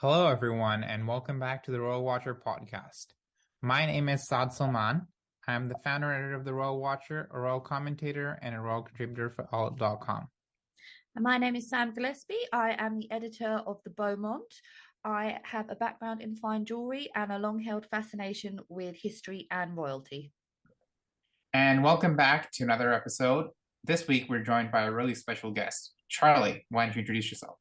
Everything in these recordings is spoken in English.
Hello, everyone, and welcome back to the Royal Watcher podcast. My name is Saad Salman. I'm the founder and editor of the Royal Watcher, a royal commentator, and a royal contributor for Alt.com. And my name is Sam Gillespie. I am the editor of the Beau Monde. I have a background in fine jewellery and a long-held fascination with history and royalty. And welcome back to another episode. This week, we're joined by a really special guest. Charlie, why don't you introduce yourself?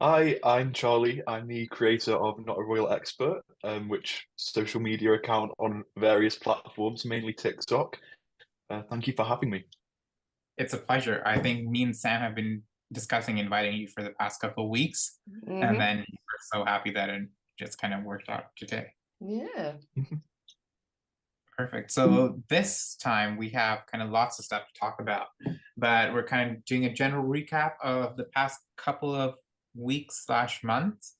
Hi, I'm Charlie. I'm the creator of Not a Royal Expert, which social media account on various platforms, mainly TikTok. Thank you for having me. It's a pleasure. I think me and Sam have been discussing inviting you for the past couple of weeks, and then we're so happy that it just kind of worked out today. Yeah. Perfect. So this time we have kind of lots of stuff to talk about, but we're kind of doing a general recap of the past couple of weeks/months,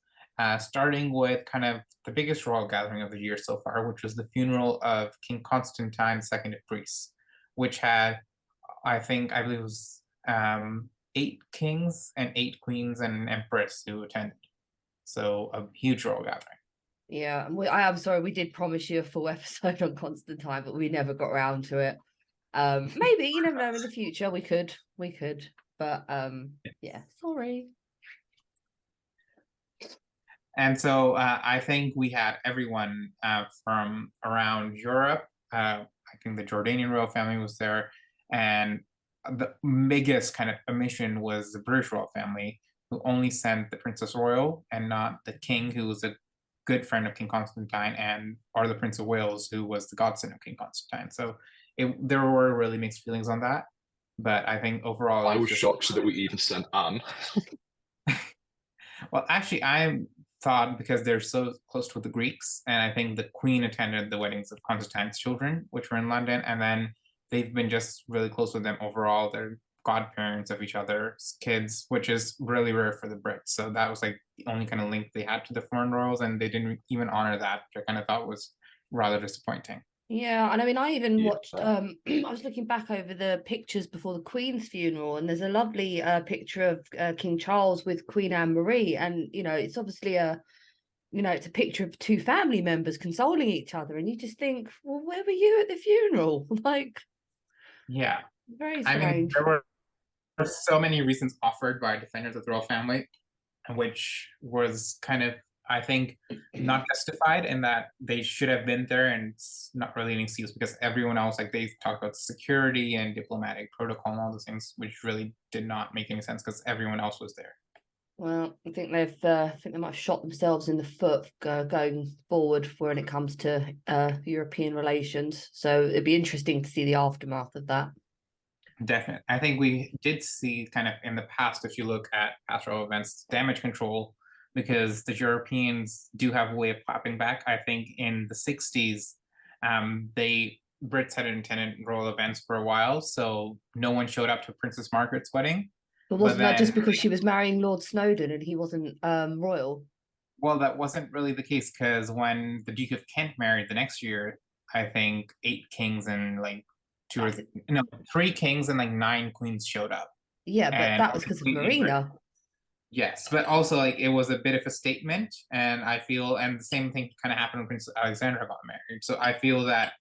starting with kind of the biggest royal gathering of the year so far, which was the funeral of King Constantine II of Greece, which had, I believe it was 8 kings and 8 queens and an empress who attended. So a huge royal gathering. Yeah, I am sorry, we did promise you a full episode on Constantine, but we never got around to it. Maybe, you never know, in the future we could. But yeah, sorry. And so I think we had everyone from around Europe. I think the Jordanian royal family was there. And the biggest kind of omission was the British royal family, who only sent the Princess Royal and not the king, who was a good friend of King Constantine, or the Prince of Wales, who was the godson of King Constantine. So there were really mixed feelings on that. But I think overall, I was shocked that we even sent Anne. Well, actually, I thought because they're so close to the Greeks, and I think the Queen attended the weddings of Constantine's children, which were in London, and then they've been just really close with them overall. They're godparents of each other's kids, which is really rare for the Brits. So that was like the only kind of link they had to the foreign royals, and they didn't even honor that, which I kind of thought was rather disappointing. Yeah, and I mean, I even watched. I was looking back over the pictures before the Queen's funeral, and there's a lovely picture of King Charles with Queen Anne Marie, and it's obviously it's a picture of two family members consoling each other, and you just think, well, where were you at the funeral? Like, yeah, very strange. I mean, there were so many reasons offered by defenders of the royal family, which was kind of, I think, not justified in that they should have been there, and it's not really an excuse because everyone else, like they talked about security and diplomatic protocol and all those things, which really did not make any sense because everyone else was there. Well, I think they might have shot themselves in the foot going forward when it comes to European relations. So it'd be interesting to see the aftermath of that. Definitely. I think we did see kind of in the past, if you look at pastoral events, damage control, because the Europeans do have a way of clapping back. I think in the 60s, Brits had intended royal events for a while, so no one showed up to Princess Margaret's wedding. But wasn't that just because she was marrying Lord Snowdon and he wasn't royal? Well, that wasn't really the case because when the Duke of Kent married the next year, I think 8 kings and like 3 kings and like 9 queens showed up. Yeah, but and that was because of Marina. Yes, but also like it was a bit of a statement, and I feel, and the same thing kind of happened when Prince Alexander got married. So I feel that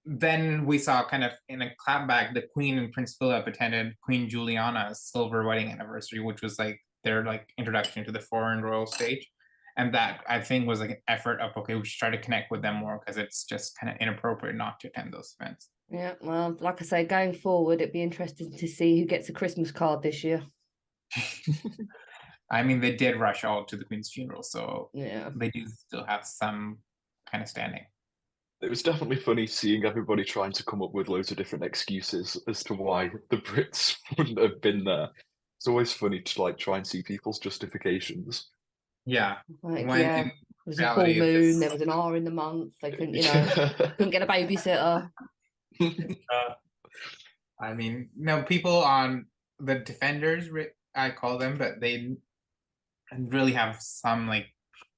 then we saw kind of in a clapback, the Queen and Prince Philip attended Queen Juliana's silver wedding anniversary, which was like their like introduction to the foreign royal stage. And that I think was like an effort of, okay, we should try to connect with them more because it's just kind of inappropriate not to attend those events. Yeah, well, like I say, going forward, it'd be interesting to see who gets a Christmas card this year. I mean, they did rush all to the Queen's funeral, so yeah, they do still have some kind of standing. It was definitely funny seeing everybody trying to come up with loads of different excuses as to why the Brits wouldn't have been there. It's always funny to like try and see people's justifications. Yeah. Like, it was a full moon, there was an R in the month, they couldn't, couldn't get a babysitter. I mean, no, people on the defenders, I call them, but they really have some like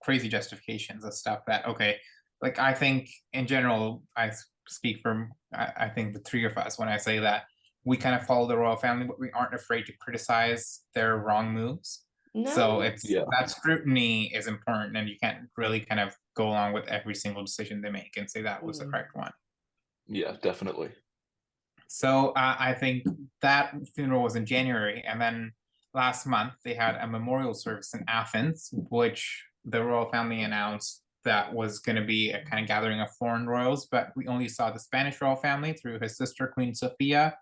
crazy justifications of stuff that, okay, like I think in general, I speak from, I think the 3 of us when I say that we kind of follow the royal family, but we aren't afraid to criticize their wrong moves. So No. it's that scrutiny is important, and you can't really kind of go along with every single decision they make and say that was the correct one. Yeah, definitely. So I think that funeral was in January, and then last month they had a memorial service in Athens, which the royal family announced that was going to be a kind of gathering of foreign royals, but we only saw the Spanish royal family through his sister Queen Sophia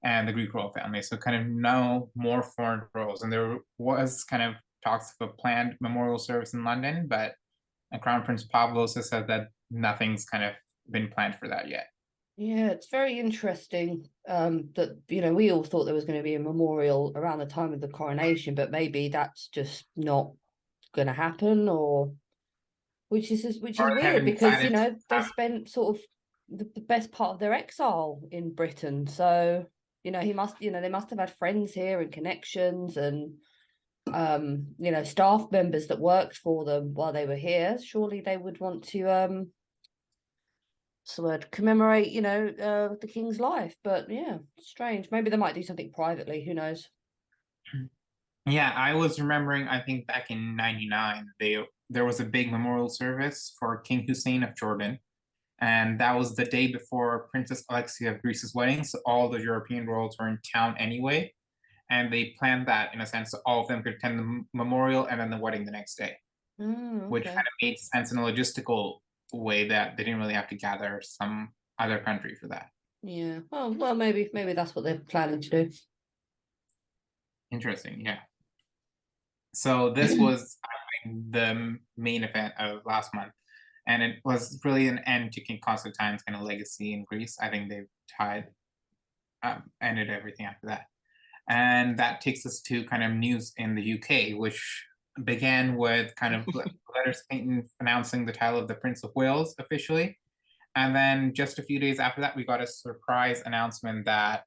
and the Greek royal family. So kind of no more foreign royals, and there was kind of talks of a planned memorial service in London, but Crown Prince Pavlos has said that nothing's kind of been planned for that yet. Yeah, it's very interesting that, we all thought there was going to be a memorial around the time of the coronation, but maybe that's just not going to happen, or which is weird because, they spent sort of the best part of their exile in Britain. So, they must have had friends here and connections and, staff members that worked for them while they were here. Surely they would want to, commemorate, the king's life. But yeah, strange. Maybe they might do something privately. Who knows? Yeah, I was remembering, I think back in 99, there was a big memorial service for King Hussein of Jordan. And that was the day before Princess Alexia of Greece's wedding. So all the European royals were in town anyway. And they planned that in a sense, so all of them could attend the memorial and then the wedding the next day, which kind of made sense in a logistical way that they didn't really have to gather some other country for that. Yeah. Well, maybe that's what they're planning to do. Interesting. Yeah. So this was the main event of last month, and it was really an end to King Constantine's kind of legacy in Greece. I think they've ended everything after that. And that takes us to kind of news in the UK, which began with kind of letters patent announcing the title of the Prince of Wales officially. And then just a few days after that, we got a surprise announcement that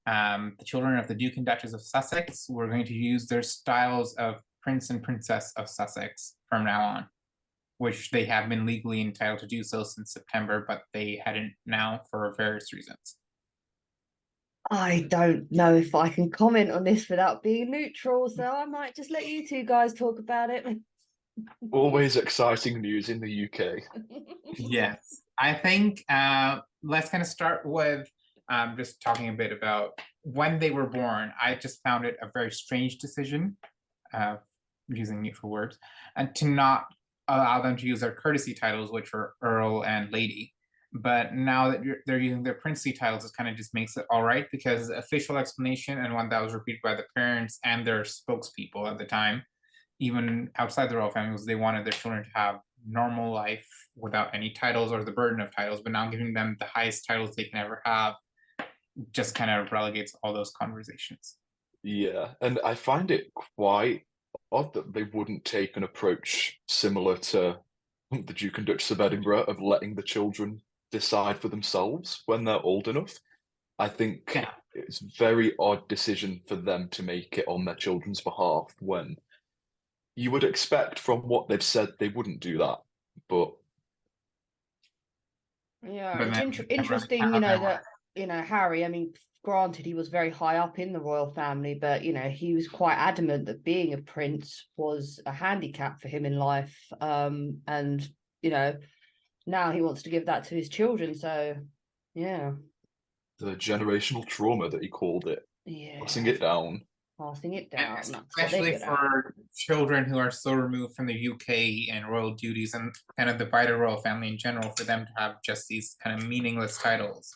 the children of the Duke and Duchess of Sussex were going to use their styles of Prince and Princess of Sussex from now on, which they have been legally entitled to do so since September, but they hadn't now for various reasons. I don't know if I can comment on this without being neutral, so I might just let you two guys talk about it. Always exciting news in the UK. Yes, I think let's kind of start with just talking a bit about when they were born. I just found it a very strange decision, using neutral words, and to not allow them to use their courtesy titles, which were Earl and Lady. But now that they're using their princely titles, it kind of just makes it all right, because the official explanation, and one that was repeated by the parents and their spokespeople at the time, even outside the royal family, was they wanted their children to have normal life without any titles or the burden of titles. But now giving them the highest titles they can ever have just kind of relegates all those conversations. Yeah, and I find it quite odd that they wouldn't take an approach similar to the Duke and Duchess of Edinburgh of letting the children decide for themselves when they're old enough. I think it's a very odd decision for them to make it on their children's behalf when you would expect from what they've said they wouldn't do that. But yeah, it's interesting, that Harry, I mean, granted he was very high up in the royal family, but he was quite adamant that being a prince was a handicap for him in life. And now he wants to give that to his children. So yeah, the generational trauma that he called it, passing it down. Passing it down. Especially for children who are so removed from the UK and royal duties and kind of the wider royal family in general, for them to have just these kind of meaningless titles,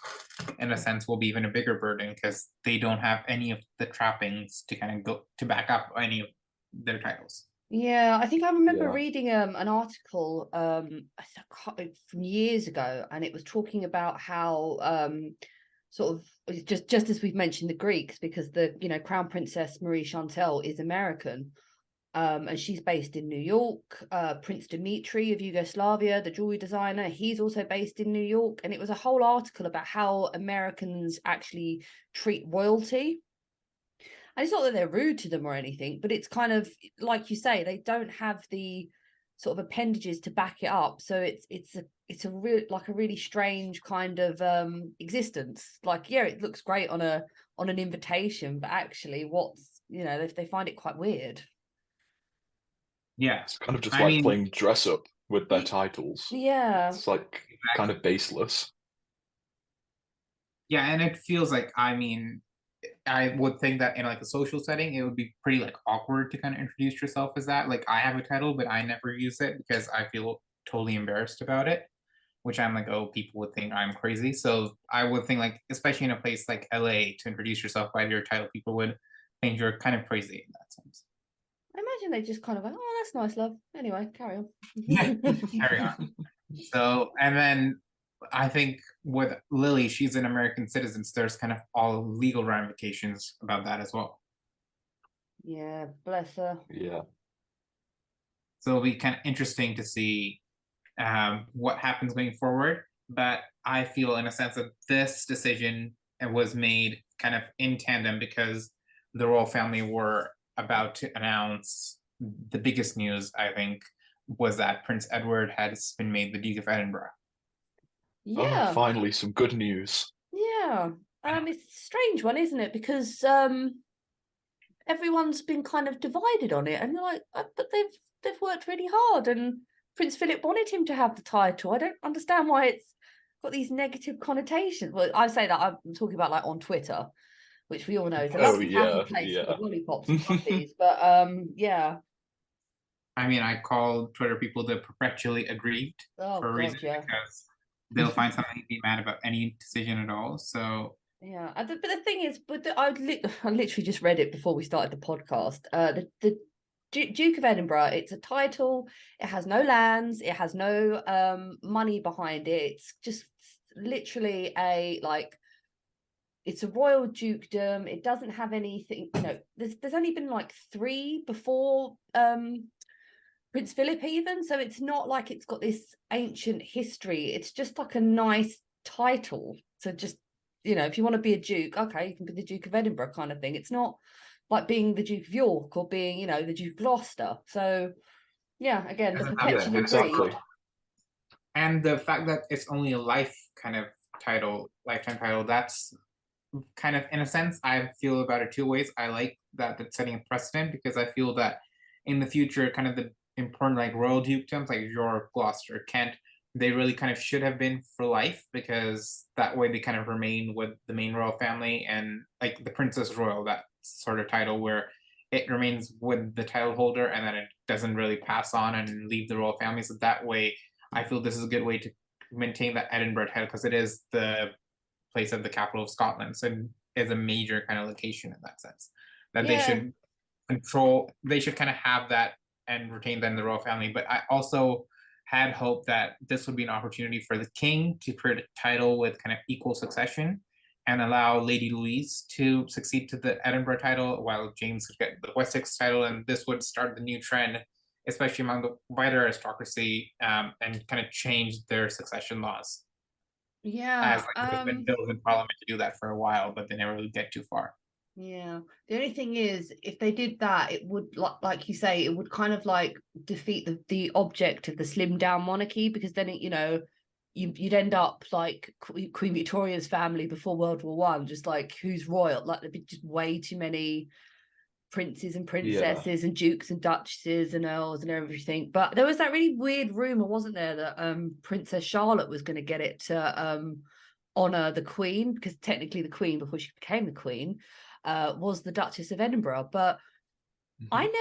in a sense, will be even a bigger burden, because they don't have any of the trappings to kind of go to back up any of their titles. Yeah, I think I remember reading an article from years ago, and it was talking about how sort of just as we've mentioned the Greeks, because the Crown Princess Marie Chantal is American, and she's based in New York. Prince Dmitri of Yugoslavia, the jewelry designer, he's also based in New York, and it was a whole article about how Americans actually treat royalty. And it's not that they're rude to them or anything, but it's kind of like you say, they don't have the sort of appendages to back it up. So it's a really strange kind of existence. Like, yeah, it looks great on an invitation, but actually, they find it quite weird. Yeah. It's kind of just I like mean, playing dress up with their titles. Yeah. It's like kind of baseless. yeah, and it feels like, I mean, I would think that in like a social setting, it would be pretty like awkward to kind of introduce yourself as that. Like I have a title, but I never use it because I feel totally embarrassed about it, which I'm like, oh, people would think I'm crazy. So I would think like, especially in a place like LA, to introduce yourself by your title, people would think you're kind of crazy in that sense. I imagine they just kind of go, oh, that's nice, love. Anyway, carry on. Yeah, carry on. So, and then I think with Lily, she's an American citizen, so there's kind of all legal ramifications about that as well. Yeah, bless her. Yeah. So it'll be kind of interesting to see what happens going forward. But I feel, in a sense, that this decision was made kind of in tandem because the royal family were about to announce the biggest news, I think, was that Prince Edward has been made the Duke of Edinburgh. Oh, Yeah, finally, some good news. yeah. It's a strange one, isn't it? Because everyone's been kind of divided on it, and you're like, but they've worked really hard, and Prince Philip wanted him to have the title. I don't understand why it's got these negative connotations. Well, I say that I'm talking about like on Twitter, which we all know is a Oh lovely happy yeah, place for yeah. the lollipops and puppies. But yeah. I mean, I call Twitter people the perpetually aggrieved Oh for a reason God, yeah. because they'll find something to be mad about any decision at all. So Yeah, but the thing is, I literally just read it before we started the podcast. The Duke of Edinburgh, it's a title. It has no lands. It has no money behind it. It's just literally a like. It's a royal dukedom. It doesn't have anything. There's only been like three before Prince Philip even, so it's not like it's got this ancient history. It's just like a nice title to just, if you want to be a duke, okay, you can be the Duke of Edinburgh kind of thing. It's not like being the Duke of York or being, the Duke of Gloucester. So yeah, again, the doesn't have Yeah, perpetually exactly. aggrieved. and the fact that it's only a lifetime title, that's kind of, in a sense, I feel about it two ways. I like that it's setting a precedent because I feel that in the future, kind of the important like royal dukedoms like York, Gloucester, Kent, they really kind of should have been for life because that way they kind of remain with the main royal family, and like the Princess Royal, that sort of title where it remains with the title holder and then it doesn't really pass on and leave the royal family. So that way, I feel this is a good way to maintain that Edinburgh title because it is the place of the capital of Scotland. So it is a major kind of location in that sense. That they Yeah. should control, they should kind of have that and retain that in the royal family. But I also had hope that this would be an opportunity for the king to create a title with kind of equal succession and allow Lady Louise to succeed to the Edinburgh title while James could get the Wessex title. And this would start the new trend, especially among the wider aristocracy, and kind of change their succession laws. As Yeah. like there's been bills in parliament to do that for a while, but they never really get too far. Yeah. The only thing is, if they did that, it would like you say, it would kind of like defeat the object of the slimmed down monarchy, because then you'd end up like Queen Victoria's family before World War One, just like who's royal. Like there'd be just way too many princes and Yeah. princesses and dukes and duchesses and earls and everything. But there was that really weird rumor, wasn't there, that Princess Charlotte was going to get it to honor the Queen, because technically the Queen, before she became the Queen, was the Duchess of Edinburgh. But I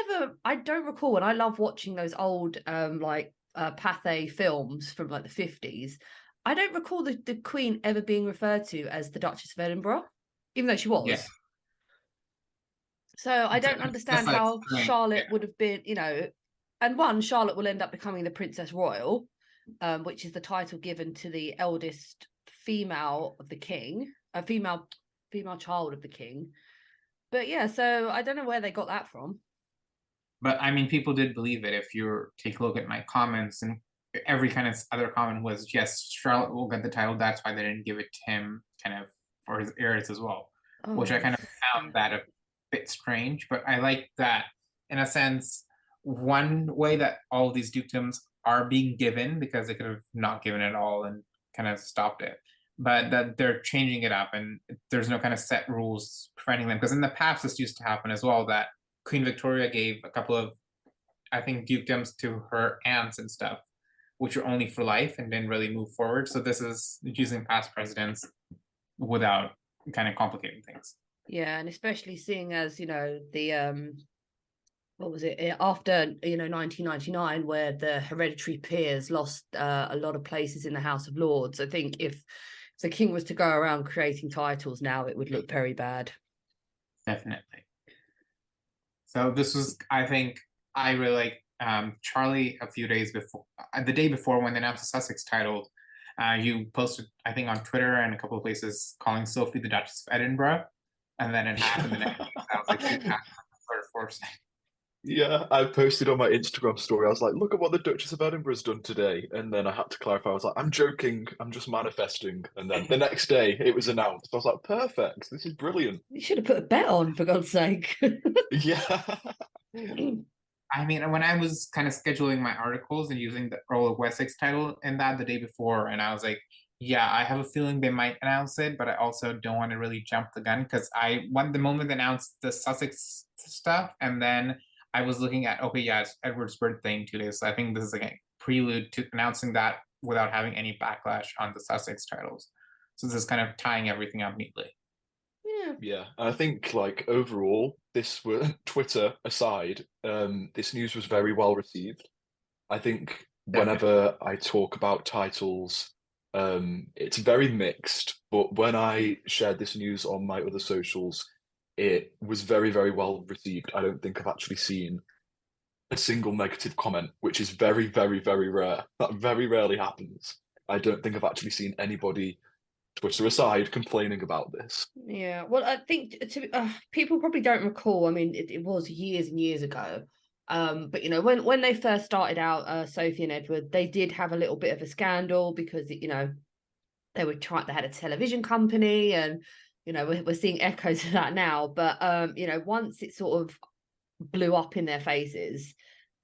don't recall, and I love watching those old Pathé films from like the 50s. I don't recall the Queen ever being referred to as the Duchess of Edinburgh, even though she Yeah, was. So I don't that's understand like how strange. Yeah. Charlotte would have been, and one, Charlotte will end up becoming the Princess Royal, which is the title given to the eldest female of the king, a female child of the king. But yeah, so I don't know where they got that from. But I mean, people did believe it. If you take a look at my comments, and every kind of other comment was, yes, Charlotte will get the title. That's why they didn't give it to him, kind of for his heirs as well, which I Oh, kind of found that a bit strange. But I like that, in a sense, one way that all of these dukedoms are being given, because they could have not given it all and kind of stopped it, but that they're changing it up and there's no kind of set rules preventing them. Because in the past, this used to happen as well, that Queen Victoria gave a couple of I think, dukedoms to her aunts and stuff, which are only for life and didn't really move forward. So this is using past presidents without kind of complicating things. Yeah, and especially seeing as, the what was it, after 1999, where the hereditary peers lost a lot of places in the House of Lords. I think if the king was to go around creating titles now, it would look very bad. Definitely. So this was, I think, I really like Charlie a few days before, the day before when they announced the Sussex title. You posted, I think, on Twitter and a couple of places calling Sophie the Duchess of Edinburgh, and then it happened the next day. I was like, sort of foresight. Yeah, I posted on my Instagram story. I was like, look at what the Duchess of Edinburgh's done today. And then I had to clarify. I was like, I'm joking. I'm just manifesting. And then the next day it was announced. I was like, perfect. This is brilliant. You should have put a bet on, for God's sake. Yeah. I mean, when I was kind of scheduling my articles and using the Earl of Wessex title in that the day before, and I was like, yeah, I have a feeling they might announce it, but I also don't want to really jump the gun because the moment they announced the Sussex stuff, and then I was looking at, okay, yeah, it's Edward's birthday in 2 days. So I think this is like a prelude to announcing that without having any backlash on the Sussex titles. So this is kind of tying everything up neatly. Yeah, I think like overall, this was Twitter aside, this news was very well received. I think whenever I talk about titles, it's very mixed, but when I shared this news on my other socials, it was very, very well received. I don't think I've actually seen a single negative comment, which is very, very, very rare. That very rarely happens. I don't think I've actually seen anybody, Twitter aside, complaining about this. Yeah, well, I think people probably don't recall. I mean, it was years and years ago. But when they first started out, Sophie and Edward, they did have a little bit of a scandal because they had a television company, and we're seeing echoes of that now. But once it sort of blew up in their faces,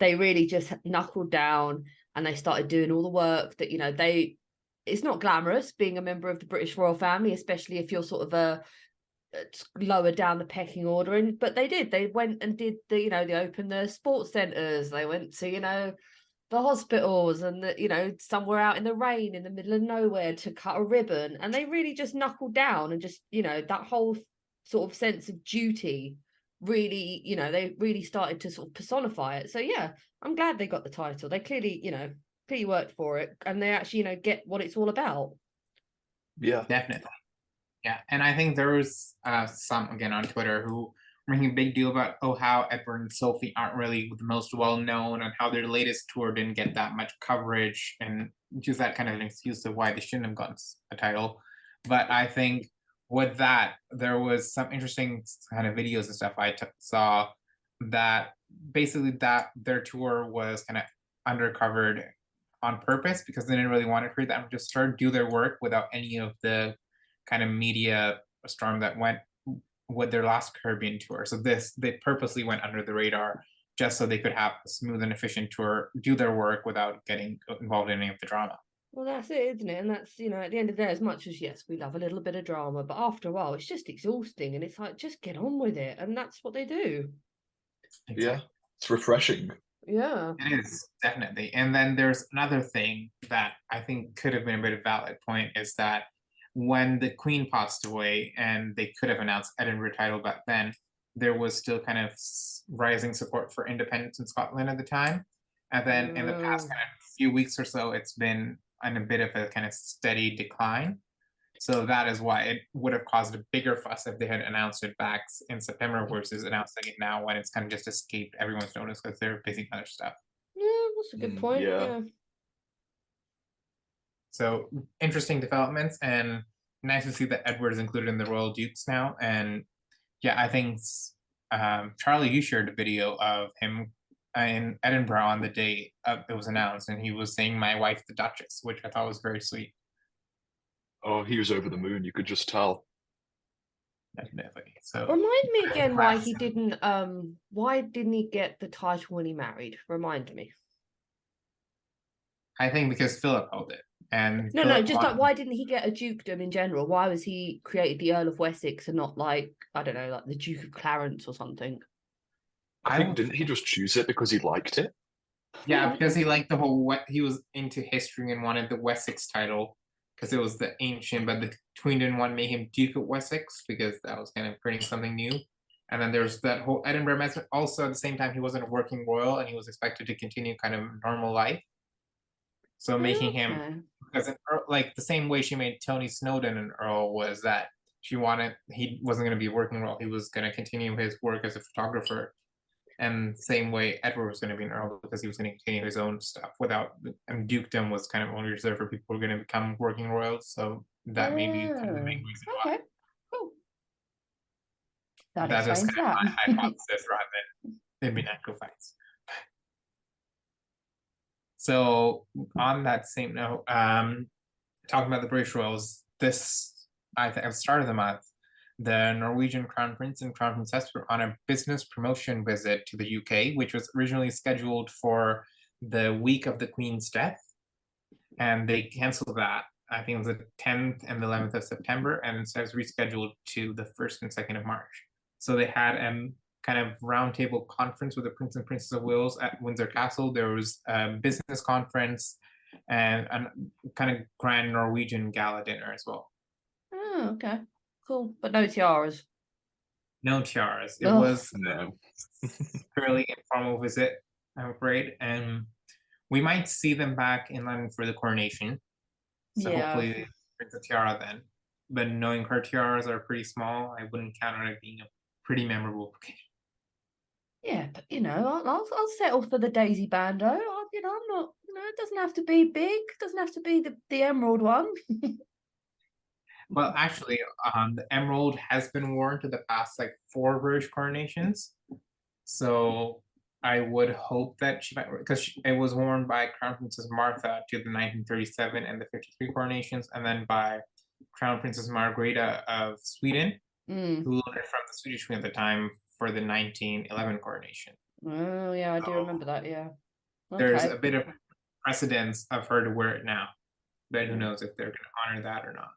they really just knuckled down and they started doing all the work that it's not glamorous being a member of the British royal family, especially if you're sort of a lower down the pecking order. But they went and did they opened the sports centers, they went to the hospitals, and somewhere out in the rain in the middle of nowhere to cut a ribbon, and they really just knuckled down and just that whole sort of sense of duty really they really started to sort of personify it. So yeah, I'm glad they got the title. They clearly worked for it, and they actually get what it's all about. Yeah, definitely. Yeah, and I think there was some again on Twitter who were making a big deal about how Edward and Sophie aren't really the most well known, and how their latest tour didn't get that much coverage, and use that kind of an excuse of why they shouldn't have gotten a title. But I think with that, there was some interesting kind of videos and stuff I saw that basically that their tour was kind of undercovered on purpose because they didn't really want to create that, just start do their work without any of the kind of media storm that went with their last Caribbean tour. So they purposely went under the radar just so they could have a smooth and efficient tour, do their work without getting involved in any of the drama. Well, that's it, isn't it? And that's, at the end of the day, as much as, yes, we love a little bit of drama, but after a while, it's just exhausting, and it's like, just get on with it. And that's what they do. Exactly. Yeah, it's refreshing. Yeah. It is, definitely. And then there's another thing that I think could have been a bit of a valid point, is that when the Queen passed away and they could have announced Edinburgh title back then, there was still kind of rising support for independence in Scotland at the time. And then in the past kind of few weeks or so, it's been on a bit of a kind of steady decline. So that is why it would have caused a bigger fuss if they had announced it back in September versus announcing it now when it's kind of just escaped everyone's notice because they're busy other stuff. Yeah, that's a good point. Yeah. So interesting developments, and nice to see that Edward is included in the Royal Dukes now. And yeah, I think Charlie, you shared a video of him in Edinburgh on the day it was announced, and he was saying "My wife, the Duchess," which I thought was very sweet. Oh, he was over the moon. You could just tell. Definitely. So remind me again why he didn't get the title when he married? Remind me. I think because Philip held it. And no, just like, why didn't he get a dukedom in general? Why was he created the Earl of Wessex and not, like, I don't know, like the Duke of Clarence or something? I I think don't. didn't he just choose it because he liked it? Yeah, Yeah. because he liked the whole he was into history and wanted the Wessex title because it was the ancient, but the Queen didn't want to make him Duke of Wessex because that was kind of creating something new. And then there's that whole Edinburgh mess. Also, at the same time, he wasn't a working royal and he was expected to continue kind of normal life. So making him Okay. because like the same way she made Tony Snowden an earl was that she wanted he wasn't going to be a working royal. He was going to continue his work as a photographer. And same way Edward was going to be an earl because he was going to continue his own stuff without and dukedom was kind of only reserved for people who are going to become working royals. So that may be kind of the main reason why. Okay. Cool. That That is explains kind of that. my hypothesis rather than there being actual facts. So on that same note, talking about the British royals, this I think at the start of the month, the Norwegian Crown Prince and Crown Princess were on a business promotion visit to the UK, which was originally scheduled for the week of the Queen's death, and they canceled that. I think it was the 10th and the 11th of September, and instead was rescheduled to the 1st and 2nd of March. So they had a kind of roundtable conference with the Prince and Princess of Wales at Windsor Castle. There was a business conference and a kind of grand Norwegian gala dinner as well. Oh, okay. Cool. But no tiaras. No tiaras. It Ugh. was No. a fairly informal visit, I'm afraid. And we might see them back in London for the coronation. So Yeah. hopefully they bring the tiara then. But knowing her tiaras are pretty small, I wouldn't count on it being a pretty memorable occasion. Yeah, but I'll settle for the Daisy Bando. I'm not. It doesn't have to be big. It doesn't have to be the emerald one. Well, actually, the emerald has been worn to the past like 4 British coronations. So I would hope that she might, because it was worn by Crown Princess Martha to the 1937 and the 53 coronations, and then by Crown Princess Margareta of Sweden, Mm. who learned it from the Swedish Queen at the time for the 1911 coronation. Oh yeah, I do So remember that. Yeah. there's Okay. a bit of precedence of her to wear it now, but who knows if they're going to honor that or not?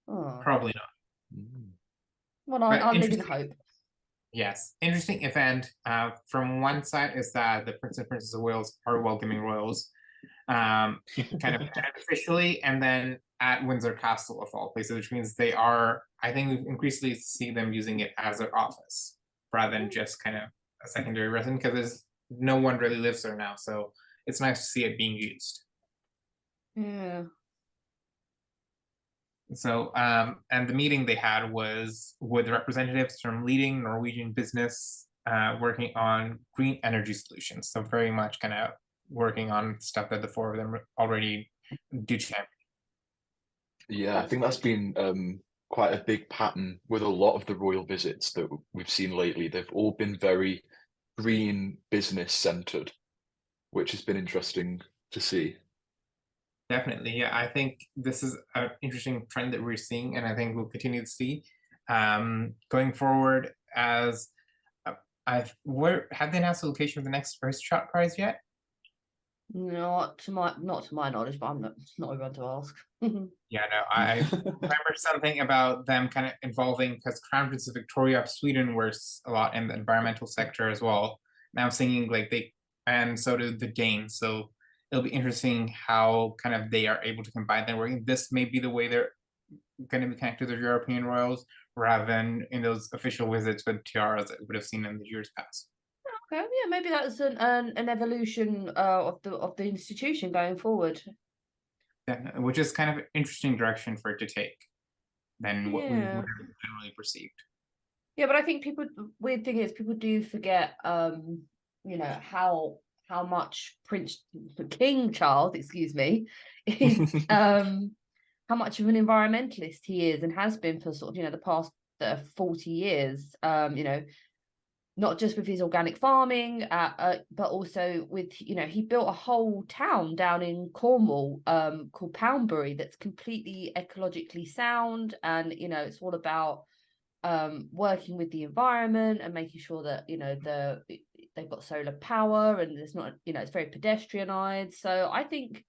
Oh. Probably not. Mm. Well, But I'm living interesting. hope. Yes, interesting event. From one side is that the Prince and Princess of Wales are welcoming royals, kind of officially, and then at Windsor Castle of all places, which means they are. I think we increasingly see them using it as their office rather than just kind of a secondary residence because there's no one really lives there now. So it's nice to see it being used. Yeah. So, and the meeting they had was with representatives from leading Norwegian business working on green energy solutions. So, very much kind of working on stuff that the 4 of them already do champion. Yeah, I think that's been quite a big pattern with a lot of the royal visits that we've seen lately. They've all been very green business centered, which has been interesting to see. Definitely. Yeah, I think this is an interesting trend that we're seeing, and I think we'll continue to see going forward as where have they announced the location of the next first shot prize yet? Not to my knowledge, but I'm not everyone to ask. Yeah, no, I remember something about them kind of involving because Crown Princess Victoria of Sweden works a lot in the environmental sector as well. Now singing like and so do the Danes. So it'll be interesting how kind of they are able to combine their working. This may be the way they're going to be connected to the European royals rather than in those official visits with tiaras that we would have seen in the years past. Okay, yeah, maybe that's an evolution of the institution going forward. Yeah, which is kind of an interesting direction for it to take than what we would Yeah. have generally perceived. Yeah, but I think weird thing is people do forget how much King Charles, excuse me, is how much of an environmentalist he is and has been for sort of the past 40 years. Not just with his organic farming, but also with he built a whole town down in Cornwall called Poundbury that's completely ecologically sound, and it's all about working with the environment and making sure that they've got solar power and there's not it's very pedestrianized. So I think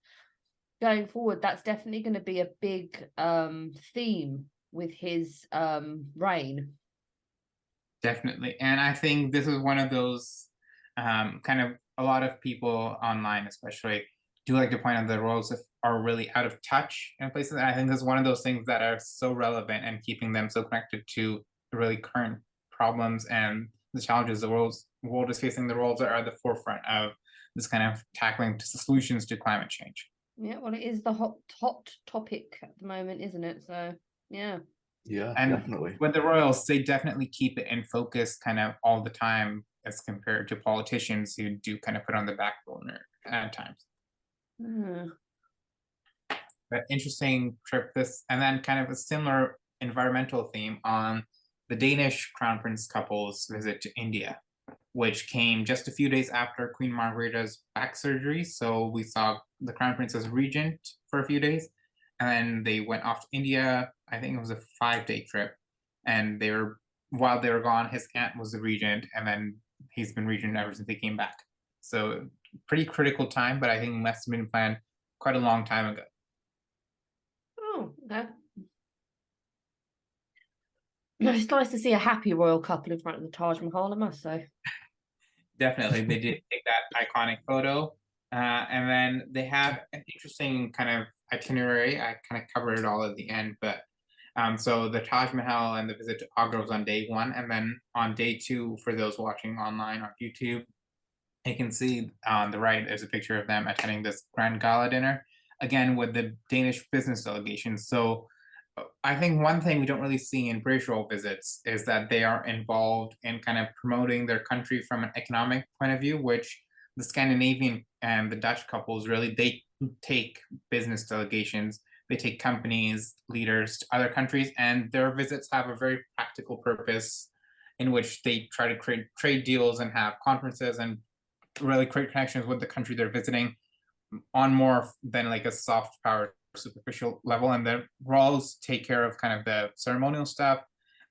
going forward that's definitely going to be a big theme with his reign. Definitely. And I think this is one of those kind of a lot of people online, especially, do like to point out the roles are really out of touch in places. And I think this is one of those things that are so relevant and keeping them so connected to the really current problems and the challenges the world is facing. The roles are at the forefront of this kind of tackling solutions to climate change. Yeah, well, it is the hot topic at the moment, isn't it? So yeah. Yeah, And definitely. with the royals, they definitely keep it in focus kind of all the time as compared to politicians who do kind of put on the back burner at times. But interesting trip this, and then kind of a similar environmental theme on the Danish crown prince couple's visit to India, which came just a few days after Queen Margrethe's back surgery. So we saw the crown prince as regent for a few days, and then they went off to India. I think it was a 5-day trip, and while they were gone, his aunt was the regent, and then he's been regent ever since they came back. So pretty critical time, but I think it must have been planned quite a long time ago. Oh, okay. It's nice to see a happy royal couple in front of the Taj Mahal, I must say. Definitely, they did take that iconic photo, and then they have an interesting kind of itinerary. I kind of covered it all at the end, but so the Taj Mahal and the visit to Agra was on day 1, and then on day 2, for those watching online on YouTube, you can see on the right there's a picture of them attending this grand gala dinner, again with the Danish business delegation. So I think one thing we don't really see in British royal visits is that they are involved in kind of promoting their country from an economic point of view, which the Scandinavian and the Dutch couples really, they take business delegations, they take companies, leaders to other countries, and their visits have a very practical purpose in which they try to create trade deals and have conferences and really create connections with the country they're visiting on more than like a soft power superficial level. And the royals take care of kind of the ceremonial stuff.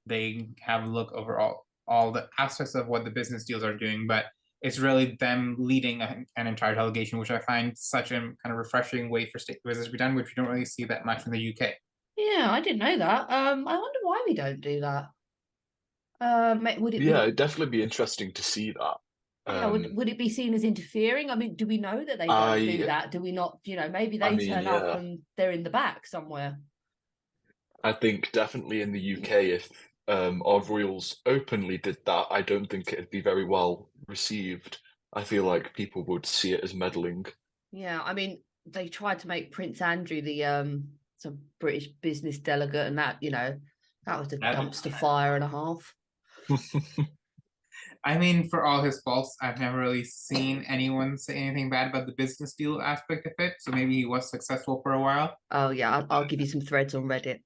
They have a look over all the aspects of what the business deals are doing, but it's really them leading an entire delegation, which I find such a kind of refreshing way for state visits to be done, which you don't really see that much in the UK. Yeah, I didn't know that. I wonder why we don't do that. Would Yeah, it'd definitely be interesting to see that. Yeah, would it be seen as interfering? I mean, do we know that they don't do that? Do we not, maybe they turn up and they're in the back somewhere. I think definitely in the UK, if our royals openly did that, I don't think it'd be very well received. I feel like people would see it as meddling. Yeah, I mean, they tried to make Prince Andrew the some British business delegate, and that, that was a dumpster fire and a half. I mean, for all his faults, I've never really seen anyone say anything bad about the business deal aspect of it. So maybe he was successful for a while. Oh yeah, I'll give you some threads on Reddit.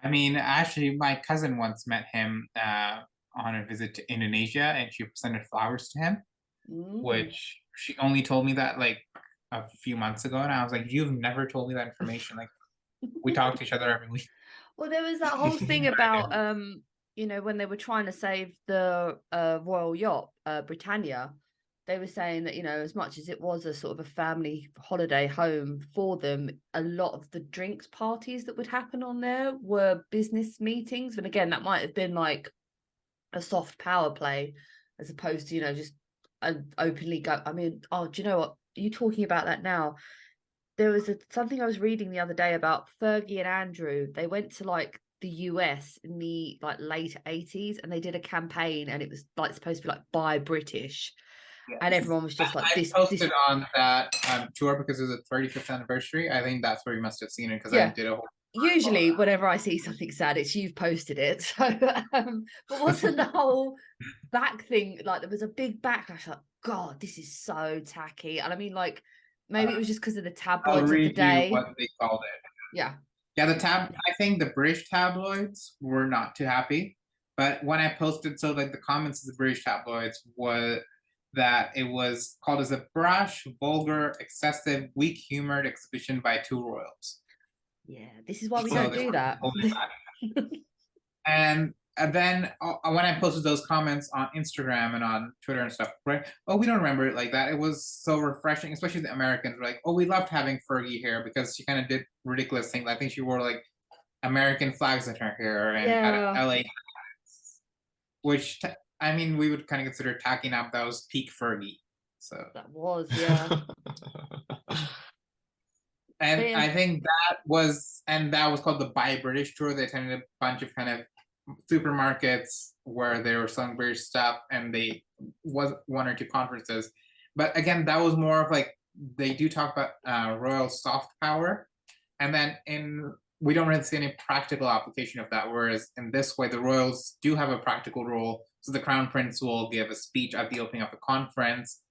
I mean, actually, my cousin once met him on a visit to Indonesia, and she presented flowers to him, which she only told me that like a few months ago, and I was like, "You've never told me that information." Like, we talk to each other every week. Well, there was that whole thing about when they were trying to save the royal yacht, Britannia, they were saying that, as much as it was a sort of a family holiday home for them, a lot of the drinks parties that would happen on there were business meetings. And again, that might have been like a soft power play as opposed to, just openly go. I mean, do you know what? Are you talking about that now? There was something I was reading the other day about Fergie and Andrew. They went to like the US in the like late 80s, and they did a campaign, and it was like supposed to be like buy British. Yes. And everyone was just like, I posted on that tour because it was a 35th anniversary. I think that's where you must have seen it, because I did a whole. Usually whenever I see something sad, it's you've posted it. So but wasn't the whole back thing like there was a big backlash, like, God, this is so tacky. And I mean, like, maybe it was just because of the tabloids of the day. What they called it. Yeah. Yeah, I think the British tabloids were not too happy. But when I posted, so like the comments of the British tabloids was that it was called as a brash, vulgar, excessive, weak-humored exhibition by two royals. Yeah, this is why we don't do that. And then when I posted those comments on Instagram and on Twitter and stuff, right? Oh, we don't remember it like that. It was so refreshing, especially the Americans were like, oh, we loved having Fergie here because she kind of did ridiculous things. I think she wore like American flags in her hair and Yeah. at LA, which I mean, we would kind of consider tacking up. That was peak Fergie. So That was, yeah. and Yeah. I think that was called the Buy British tour. They attended a bunch of kind of supermarkets where they were selling British stuff, and they was one or two conferences. But again, that was more of like they do talk about royal soft power, and then we don't really see any practical application of that. Whereas in this way, the royals do have a practical role. So the crown prince will give a speech at the opening of the conference,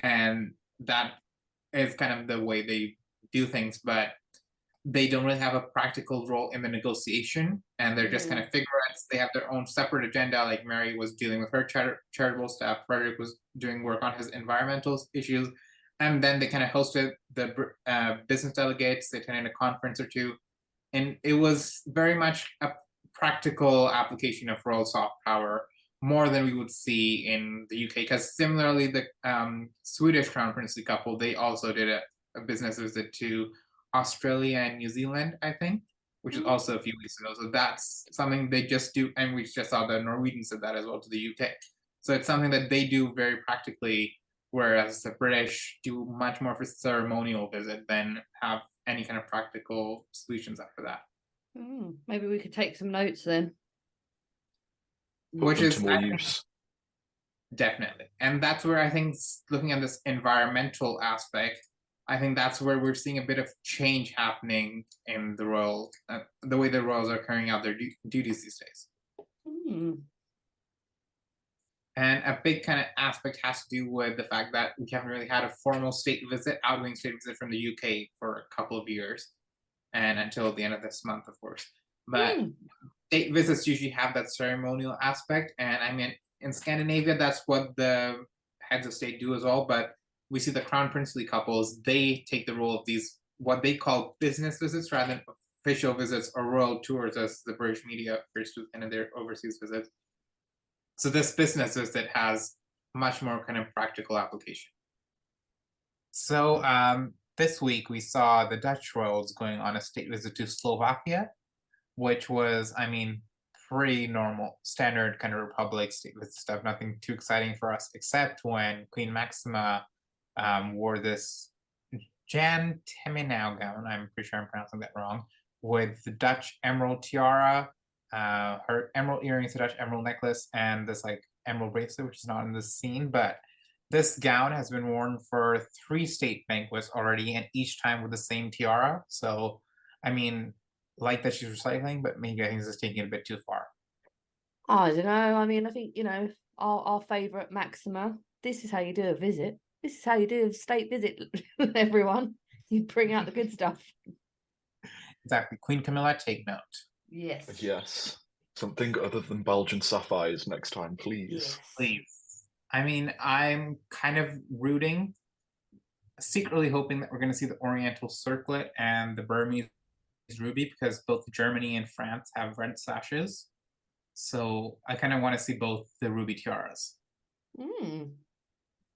and that is kind of the way they do things. But they don't really have a practical role in the negotiation, and they're just kind of figureheads. They have their own separate agenda. Like Mary was dealing with her charitable stuff, Frederick was doing work on his environmental issues, and then they kind of hosted the business delegates. They attended a conference or two, and it was very much a practical application of royal soft power, more than we would see in the UK. Because similarly, the Swedish crown princely couple, they also did a business visit to Australia and New Zealand, I think, which is also a few weeks ago. So that's something they just do, and we just saw the Norwegians did that as well to the UK. So it's something that they do very practically, whereas the British do much more of a ceremonial visit than have any kind of practical solutions after that. Maybe we could take some notes then. Which is more use. Definitely. And that's where I think, looking at this environmental aspect, I think that's where we're seeing a bit of change happening in the royal, the way the royals are carrying out their duties these days. And a big kind of aspect has to do with the fact that we haven't really had a formal state visit, outgoing state visit from the UK for a couple of years, and until the end of this month, of course. But state visits usually have that ceremonial aspect, and I mean, in Scandinavia, that's what the heads of state do as well. But we see the crown princely couples, they take the role of these, what they call business visits rather than official visits or royal tours, as the British media refers to in their overseas visits. So this business visit has much more kind of practical application. So this week we saw the Dutch royals going on a state visit to Slovakia, which was, I mean, pretty normal, standard kind of republic state visit stuff. Nothing too exciting for us, except when Queen Maxima wore this Jan Teminau gown, I'm pretty sure I'm pronouncing that wrong, with the Dutch emerald tiara, her emerald earrings, the Dutch emerald necklace, and this like emerald bracelet, which is not in this scene. But this gown has been worn for 3 state banquets already, and each time with the same tiara. So, I mean, like that she's recycling, but maybe I think this is taking it a bit too far. I don't know. I mean, I think, our favourite Maxima, this is how you do a visit. This is how you do a state visit, everyone. You bring out the good stuff. Exactly. Queen Camilla, take note. Yes. Yes. Something other than Belgian sapphires next time, please. Yes. Please. I mean, I'm kind of rooting, secretly hoping that we're going to see the Oriental Circlet and the Burmese ruby, because both Germany and France have red sashes. So I kind of want to see both the ruby tiaras.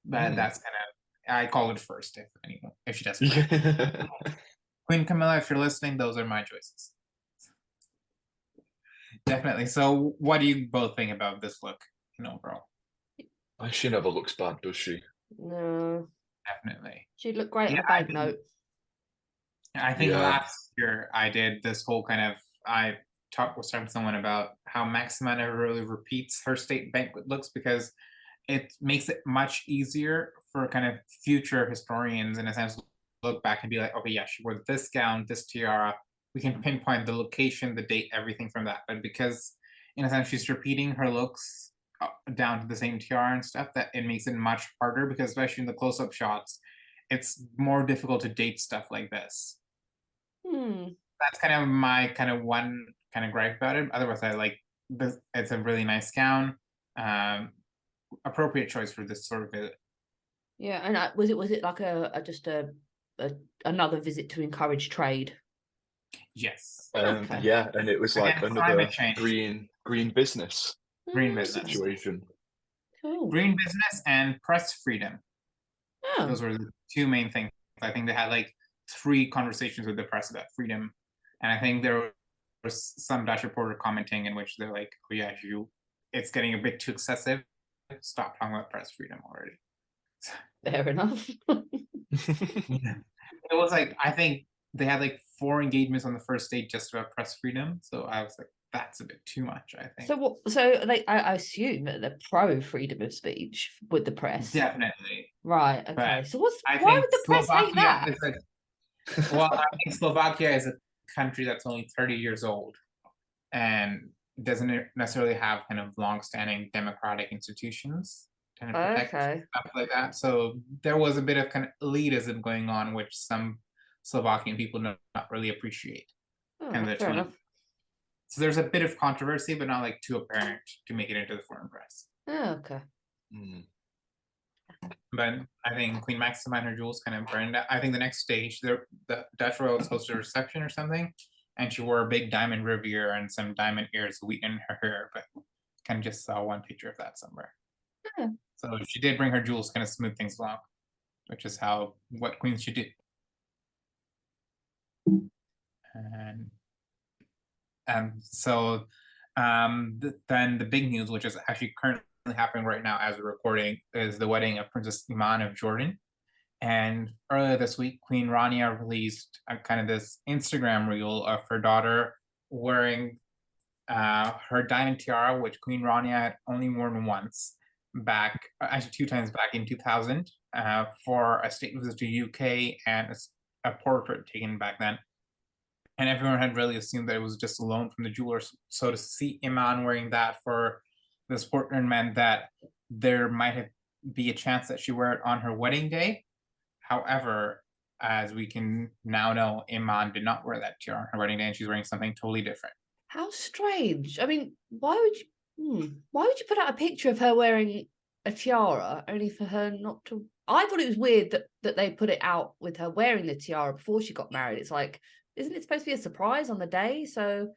That's kind of, I call it first if she doesn't. Queen Camilla, if you're listening, those are my choices. Definitely. So what do you both think about this look overall? She never looks bad, does she? No. Definitely. She'd look great on a banknote. I think last year I did this whole kind of, I was talking to someone about how Maxima never really repeats her state banquet looks, because it makes it much easier for kind of future historians, in a sense, look back and be like, okay, yeah, she wore this gown, this tiara. We can pinpoint the location, the date, everything from that. But because, in a sense, she's repeating her looks down to the same tiara and stuff, that it makes it much harder, because especially in the close-up shots, it's more difficult to date stuff like this. That's kind of my one kind of gripe about it. Otherwise, I like this. It's a really nice gown. Appropriate choice for this sort of visit. Yeah, and was it like just another visit to encourage trade? Yes. Okay. Yeah, and it was like another green business. Green business situation. Cool. Green business and press freedom. Oh. Those were the 2 main things. I think they had like 3 conversations with the press about freedom, and I think there was some Dutch reporter commenting in which they're like, "Oh yeah, it's getting a bit too excessive. Stop talking about press freedom already." Fair enough. Yeah. It was like, I think they had like 4 engagements on the first date just about press freedom. So I was like, that's a bit too much, I think. So what? So I assume that they're pro freedom of speech with the press. Definitely. Right. Okay. But So I why think would the press hate Slovakia that? is like, well, I think Slovakia is a country that's only 30 years old and doesn't necessarily have kind of long-standing democratic institutions to kind of protect stuff like that. So there was a bit of kind of elitism going on, which some Slovakian people not really appreciate. Kind of fair enough. So there's a bit of controversy, but not like too apparent to make it into the foreign press. Oh, okay. But I think Queen Maxima and her jewels kind of burned out. I think the next stage, the Dutch royals hosted a reception or something, and she wore a big diamond riviere and some diamond ears in her hair, but kind of just saw one picture of that somewhere. Yeah. So she did bring her jewels, kind of smooth things along, which is what queens should do. And so then the big news, which is actually currently happening right now as we're recording, is the wedding of Princess Iman of Jordan. And earlier this week, Queen Rania released kind of this Instagram reel of her daughter wearing her diamond tiara, which Queen Rania had only worn once actually 2 times back in 2000 for a state visit to UK and a portrait taken back then. And everyone had really assumed that it was just a loan from the jeweler. So to see Iman wearing that for this portrait meant that there might be a chance that she wear it on her wedding day. However, as we can now know, Iman did not wear that tiara on her wedding day, and she's wearing something totally different. How strange. I mean, why would you put out a picture of her wearing a tiara only for her not to? I thought it was weird that they put it out with her wearing the tiara before she got married. It's like, isn't it supposed to be a surprise on the day? So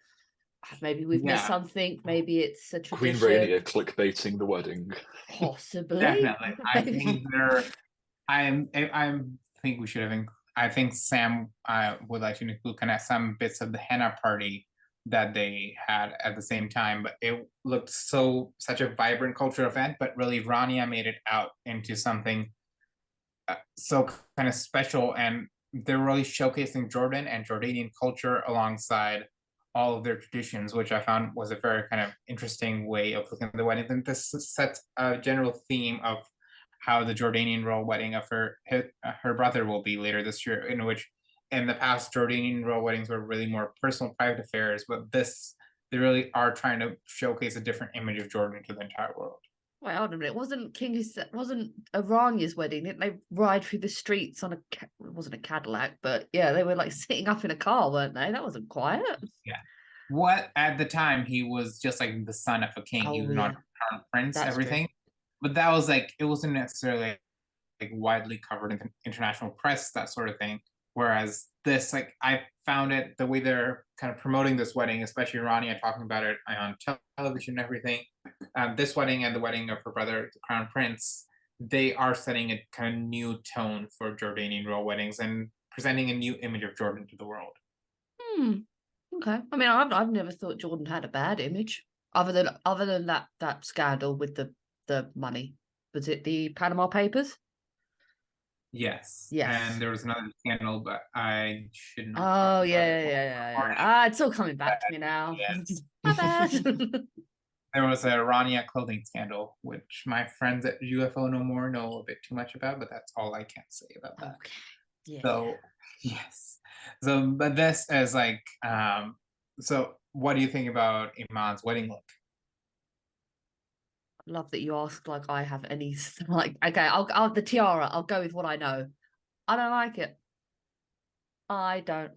maybe we've missed something. Maybe it's a tradition. Queen Rania clickbaiting the wedding. Possibly. Definitely. I think think we should have. I think Sam would like to include kind of some bits of the henna party that they had at the same time, but it looked such a vibrant cultural event. But really, Rania made it out into something so kind of special, and they're really showcasing Jordan and Jordanian culture alongside all of their traditions, which I found was a very kind of interesting way of looking at the wedding. And this sets a general theme of how the Jordanian royal wedding of her brother will be later this year, in which in the past Jordanian royal weddings were really more personal, private affairs, but they really are trying to showcase a different image of Jordan to the entire world. Wait, hold a minute. Wasn't Irania's wedding? Didn't they ride through the streets on it wasn't a Cadillac, but yeah, they were like sitting up in a car, weren't they? That wasn't quiet. Yeah. What at the time he was just like the son of a king. He was not a crown prince, that's everything. True. But that was like, it wasn't necessarily like widely covered in the international press, that sort of thing. Whereas this, like, I found it, the way they're kind of promoting this wedding, especially Rania talking about it on television and everything, this wedding and the wedding of her brother, the crown prince, they are setting a kind of new tone for Jordanian royal weddings and presenting a new image of Jordan to the world. Okay. I mean, I've never thought Jordan had a bad image, other than that scandal with the money. Was it the Panama Papers? Yes. And there was another scandal, but I should not. Oh, yeah. It's all coming back to me now. Yes. My bad. There was a Rania clothing scandal, which my friends at UFO No More know a bit too much about, but that's all I can say about that. Okay. Yeah. So, yes. So, but this is like, so what do you think about Iman's wedding look? Love that you ask like I have any, like, okay, I'll the tiara, I'll go with what I know. I don't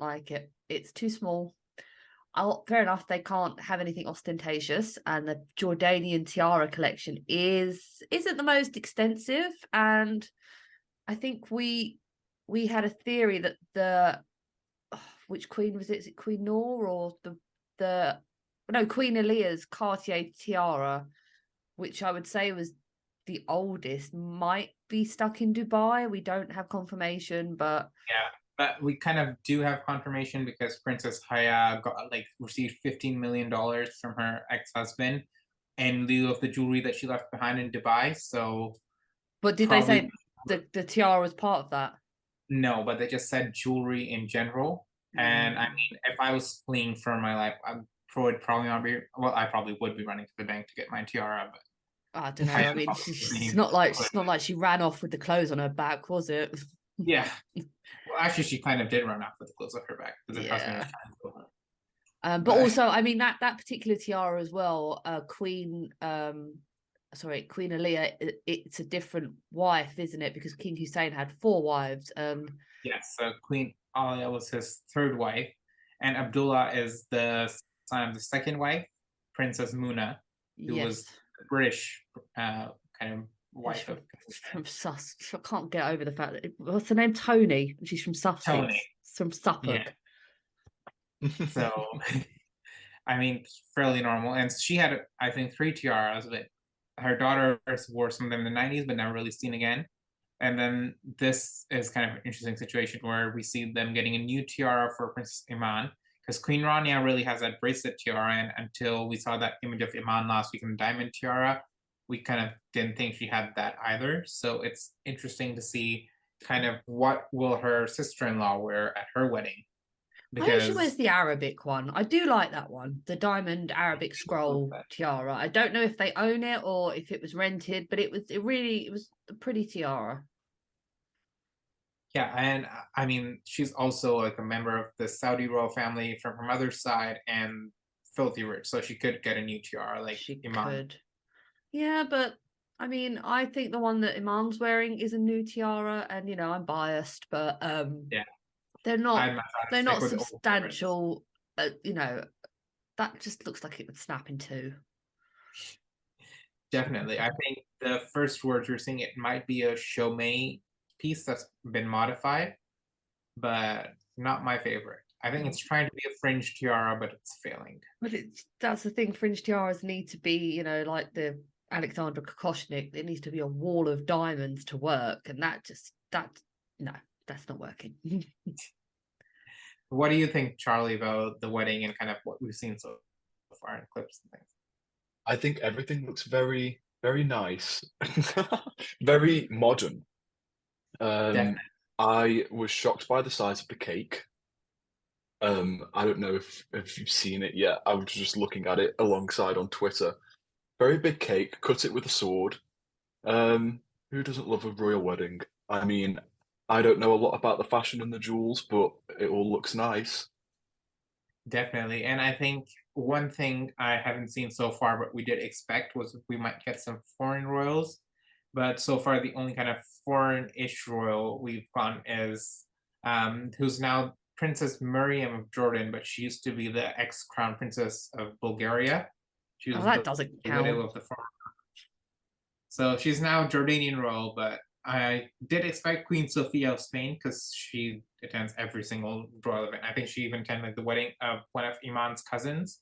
like it. It's too small. Fair enough, they can't have anything ostentatious, and the Jordanian tiara collection isn't the most extensive. And I think we had a theory that which queen was it? Is it Queen Noor or Queen Alia's Cartier tiara, which I would say was the oldest, might be stuck in Dubai. We don't have confirmation, but But we kind of do have confirmation because Princess Haya received $15 million from her ex-husband in lieu of the jewelry that she left behind in Dubai. So, but did they say the tiara was part of that? No, but they just said jewelry in general. And I mean, if I was fleeing for my life, I would probably not be. Well, I probably would be running to the bank to get my tiara, but I don't know. I mean, it's not like she ran off with the clothes on her back, was it? Yeah. Well, actually, she kind of did run off with the clothes on her back because her husband was trying to kill her. But also, I mean, that particular tiara as well, Queen Aliyah, it's a different wife, isn't it? Because King Hussein had 4 wives. Yes, so Queen Aliyah was his 3rd wife, and Abdullah is the son of the 2nd wife, Princess Muna, who was British kind of wife from Sus. I can't get over the fact that what's her name? Tony. She's from Sussex. Tony. From Suffolk. Yeah. So, I mean, fairly normal. And she had, I think, 3 tiaras, but her daughters wore some of them in the 90s, but never really seen again. And then this is kind of an interesting situation where we see them getting a new tiara for Princess Iman, because Queen Rania really has that bracelet tiara, and until we saw that image of Iman last week in the diamond tiara, we kind of didn't think she had that either. So it's interesting to see kind of what will her sister-in-law wear at her wedding. Because I hope she wears the Arabic one. I do like that one, the diamond Arabic scroll tiara. I don't know if they own it or if it was rented, but it was a pretty tiara. Yeah, and I mean, she's also like a member of the Saudi royal family from her mother's side and filthy rich, so she could get a new tiara like she Iman. Could. Yeah, but I mean, I think the one that Iman's wearing is a new tiara, and you know, I'm biased, but yeah, they're not substantial. You know, that just looks like it would snap in 2. Definitely, I think the first words you're seeing it might be a Chaumet piece that's been modified, but not my favorite. I think it's trying to be a fringe tiara, but it's failing. But that's the thing. Fringe tiaras need to be, you know, like the Alexandra Kokoschnik. It needs to be a wall of diamonds to work, and that's not working. What do you think, Charlie, about the wedding and kind of what we've seen so far in clips and things? I think everything looks very, very nice, very modern. I was shocked by the size of the cake. I don't know if you've seen it yet. I was just looking at it alongside on Twitter. Very big cake, cut it with a sword. Who doesn't love a royal wedding? I mean, I don't know a lot about the fashion and the jewels, but it all looks nice. Definitely. And I think one thing I haven't seen so far, but we did expect, was we might get some foreign royals. But so far, the only kind of foreign-ish royal we've gotten is who's now Princess Miriam of Jordan, but she used to be the ex-crown princess of Bulgaria. She was that doesn't count. Widow of the former. So she's now Jordanian royal, but I did expect Queen Sophia of Spain because she attends every single royal event. I think she even attended the wedding of one of Iman's cousins,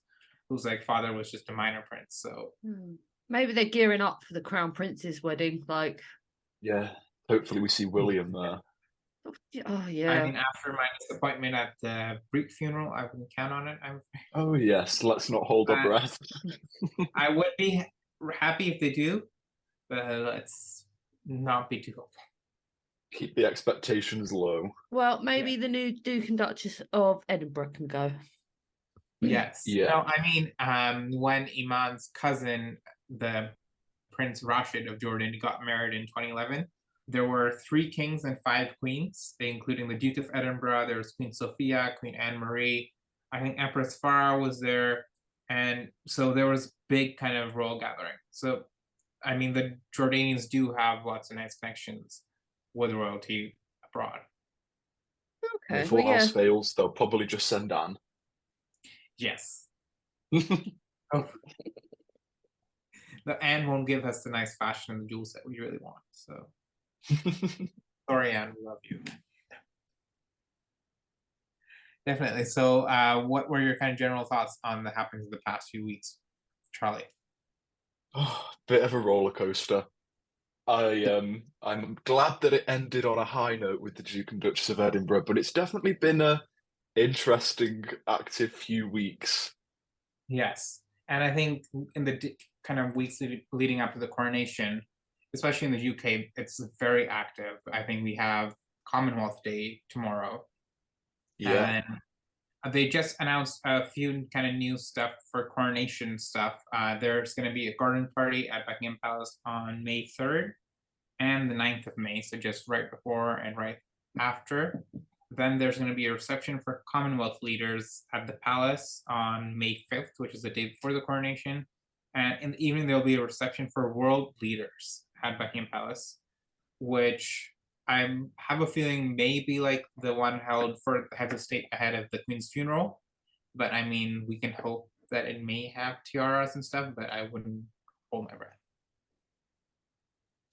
whose like father was just a minor prince. So maybe they're gearing up for the crown prince's wedding. Like, yeah, hopefully we see William there. Oh yeah. I mean, after my disappointment at the Greek funeral, I wouldn't count on it. Oh yes, let's not hold our breath. I would be happy if they do, but let's not be too hopeful. Keep the expectations low. Well, maybe the new Duke and Duchess of Edinburgh can go. Yes. Yeah. No, I mean, when Iman's cousin, the Prince Rashid of Jordan, got married in 2011, there were 3 kings and 5 queens, including the Duke of Edinburgh. There was Queen Sophia, Queen Anne-Marie. I think Empress Farah was there. And so there was big kind of royal gathering. So, I mean, the Jordanians do have lots of nice connections with royalty abroad. Okay. If all else fails, they'll probably just send Anne. Yes. Oh. The Anne won't give us the nice fashion and the jewels that we really want. So sorry, Anne, we love you. Definitely. So what were your kind of general thoughts on the happenings of the past few weeks, Charlie? Oh, bit of a roller coaster. I'm glad that it ended on a high note with the Duke and Duchess of Edinburgh, but it's definitely been a interesting, active few weeks. Yes, and I think in the kind of weeks leading up to the coronation, especially in the UK, it's very active. I think we have Commonwealth Day tomorrow, Yeah. and they just announced a few kind of new stuff for coronation stuff. There's going to be a garden party at Buckingham Palace on May 3rd and the 9th of May, so just right before and right after. Then there's going to be a reception for Commonwealth leaders at the palace on May 5th, which is the day before the coronation. And in the evening, there'll be a reception for world leaders at Buckingham Palace, which I have a feeling may be like the one held for the heads of state ahead of the Queen's funeral. But I mean, we can hope that it may have tiaras and stuff, but I wouldn't hold my breath.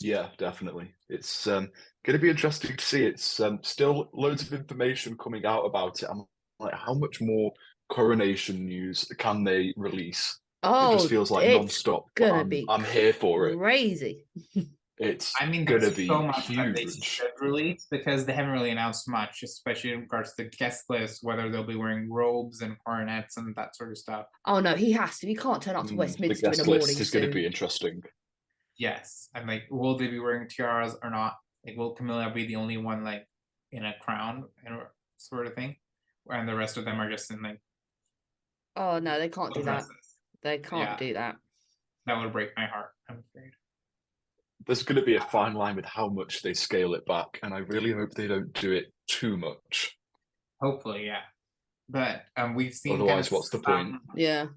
Yeah, definitely. It's going to be interesting to see. It's still loads of information coming out about it. I'm like, how much more coronation news can they release? It just Oh, feels like it's non-stop, but gonna be I'm here for it. crazy. It's I mean, gonna there's so be much that they huge. should release because they haven't really announced much, especially in regards to the guest list, whether they'll be wearing robes and coronets and that sort of stuff. Oh no, he has to. He can't turn up to The Westminster in guest a list morning is going to suit. be interesting. Yes, and like, will they be wearing tiaras or not? Like, will Camilla be the only one like in a crown and sort of thing, and the rest of them are just in like Oh no, they can't do that. dresses? They can't Yeah, do that. that would break my heart, I'm afraid. There's going to be a fine line with how much they scale it back, and I really hope they don't do it too much. Hopefully, yeah. But we've seen kind Otherwise, of what's the point? Yeah.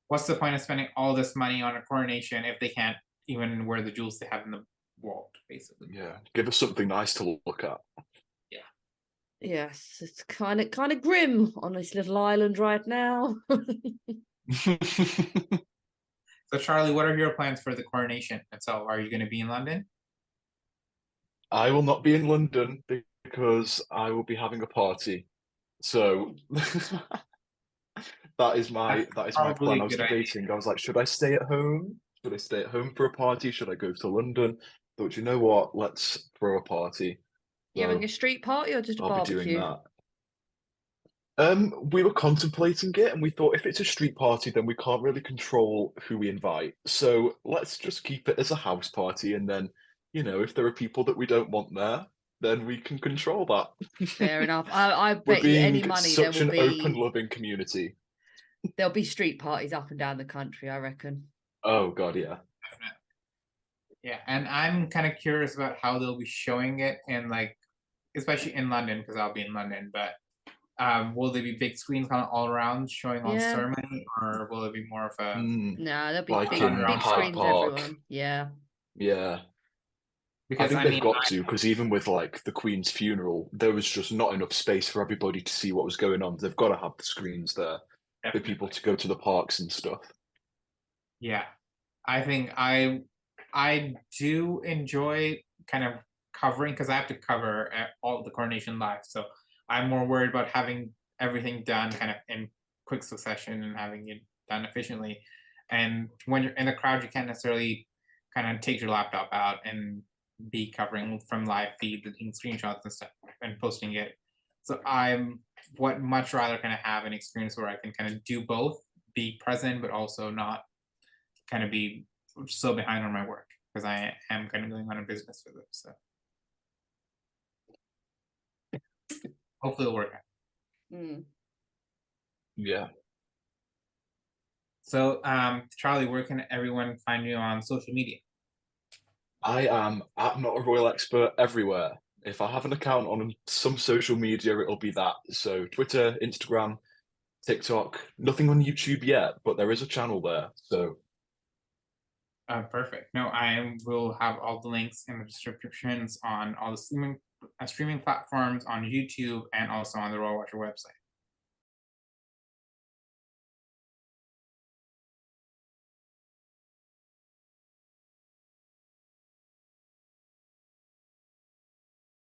what's the point of spending all this money on a coronation if they can't even wear the jewels they have in the world, basically? Yeah, give us something nice to look at. Yeah. Yes, it's kind of grim on this little island right now. So, Charlie, what are your plans for the coronation itself? Are you going to be in London? I will not be in London because I will be having a party. So that is my Probably plan. a I was good idea. debating. I was like, should I stay at home? Should I stay at home for a party? Should I go to London? But you know what? Let's throw a party. You having So a street party or just a I'll be doing barbecue? that. We were contemplating it and we thought if it's a street party, then we can't really control who we invite. So let's just keep it as a house party. And then, if there are people that we don't want there, then we can control that. Fair enough. I We're bet you any being money such an open, loving community. there'll be street parties up and down the country, I reckon. Oh God, yeah. Definitely. Yeah, and I'm kind of curious about how they'll be showing it in like, especially in London because I'll be in London. But will there be big screens kind of all around showing all the Yeah. ceremony, or will it be more of a No, there'll be like big, in big Hyde screens Park. everyone. Yeah. Yeah. I because think I they've mean, got to, because even with like the Queen's funeral, there was just not enough space for everybody to see what was going on. They've got to have the screens there for people definitely. to go to the parks and stuff. Yeah, I think I do enjoy kind of covering because I have to cover all the coronation live. So I'm more worried about having everything done kind of in quick succession and having it done efficiently. And when you're in the crowd, you can't necessarily kind of take your laptop out and be covering from live feed, taking screenshots and stuff and posting it. So I'm what much rather kind of have an experience where I can kind of do both, be present, but also not kind of be so behind on my work because I am kind of going on a business with it. So hopefully it'll work out. Mm. Yeah. So, Charlie, where can everyone find you on social media? I am I'm not a royal expert everywhere. If I have an account on some social media, it'll be that. So Twitter, Instagram, TikTok, nothing on YouTube yet, but there is a channel there. So Perfect. No, I will have all the links in the descriptions on all the streaming platforms, on YouTube, and also on the Royal Watcher website.